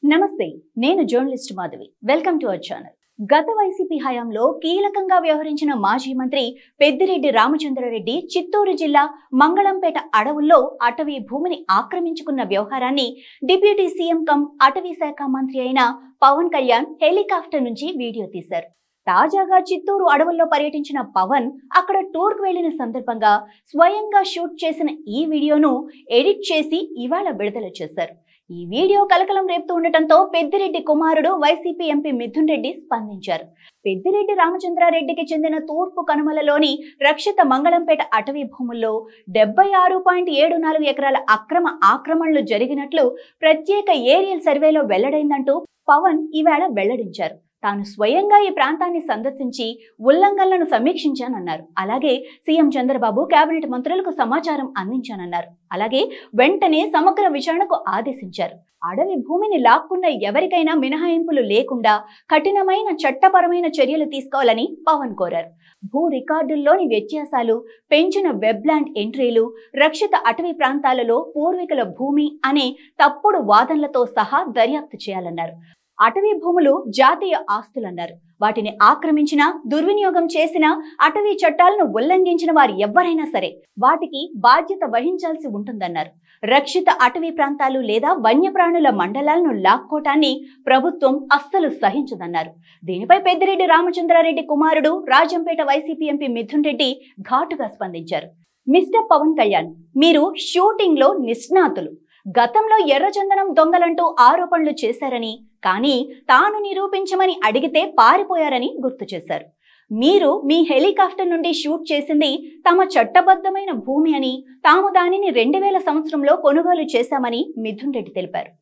నమస్తే, నేను journalist Madhavi. Welcome to our channel. గత వైసీపీ హయాంలో కీలకంగా వ్యవహరించిన మాజీ మంత్రి పెద్దిరెడ్డి రామచంద్రారెడ్డి చిత్తూరు జిల్లా మంగళంపేట అడవుల్లో అటవీ భూమిని ఆక్రమించుకున్న వ్యవహారాన్ని డిప్యూటీ సీఎం కమ్ అటవీ శాఖ మంత్రి అయిన పవన్ కళ్యాణ్ హెలికాప్టర్ నుంచి వీడియో తీశారు. తాజాగా చిత్తూరు అడవుల్లో పర్యటించిన పవన్ అక్కడ టూర్కు వెళ్లిన సందర్భంగా స్వయంగా షూట్ చేసిన ఈ వీడియోను ఎడిట్ చేసి ఇవాళ విడుదల చేశారు. ఈ వీడియో కలకలం రేపుతూ ఉండటంతో పెద్దిరెడ్డి కుమారుడు వైసీపీ ఎంపీ మిథున్ రెడ్డి స్పందించారు. పెద్దిరెడ్డి రామచంద్రారెడ్డికి చెందిన తూర్పు కనుమలలోని రక్షిత మంగళంపేట అటవీ భూముల్లో 76.74 ఎకరాల అక్రమ ఆక్రమణలు జరిగినట్లు ప్రత్యేక ఏరియల్ సర్వేలో వెల్లడైందంటూ పవన్ ఈవేళ వెల్లడించారు. తాను స్వయంగా ఈ ప్రాంతాన్ని సందర్శించి ఉల్లంఘనలను సమీక్షించానన్నారు. అలాగే సీఎం చంద్రబాబు కేబినెట్ మంత్రులకు సమాచారం అందించానన్నారు. అలాగే వెంటనే సమగ్ర విచారణకు ఆదేశించారు. అడవి భూమిని లాక్కున్న ఎవరికైనా మినహాయింపులు లేకుండా కఠినమైన చట్టపరమైన చర్యలు తీసుకోవాలని పవన్ కోరారు. భూ రికార్డుల్లోని వ్యత్యాసాలు, పెంచిన వెబ్లాండ్ ఎంట్రీలు, రక్షిత అటవీ ప్రాంతాలలో పూర్వీకుల భూమి అనే తప్పుడు వాదనలతో సహా దర్యాప్తు చేయాలన్నారు. అటవీ భూములు జాతీయ ఆస్తులన్నారు. వాటిని ఆక్రమించిన, దుర్వినియోగం చేసిన, అటవీ చట్టాలను ఉల్లంఘించిన వారు ఎవరైనా సరే వాటికి బాధ్యత వహించాల్సి ఉంటుందన్నారు. రక్షిత అటవీ ప్రాంతాలు లేదా వన్యప్రాణుల మండలాలను లాక్కోటాన్ని ప్రభుత్వం అస్సలు సహించదన్నారు. దీనిపై పెద్దిరెడ్డి రామచంద్రారెడ్డి కుమారుడు రాజంపేట వైసీపీ ఎంపీ మిథున్ రెడ్డి ఘాటుగా స్పందించారు. మిస్టర్ పవన్ కళ్యాణ్, మీరు షూటింగ్ లో నిష్ణాతులు. గతంలో ఎర్రచందనం దొంగలంటూ ఆరోపణలు చేశారని, కానీ తాను నిరూపించమని అడిగితే పారిపోయారని గుర్తు చేశారు. మీరు మీ హెలికాప్టర్ నుండి షూట్ చేసింది తమ చట్టబద్ధమైన భూమి అని, తాము దానిని 2000 సంవత్సరంలో కొనుగోలు చేశామని మిథున్ రెడ్డి తెలిపారు.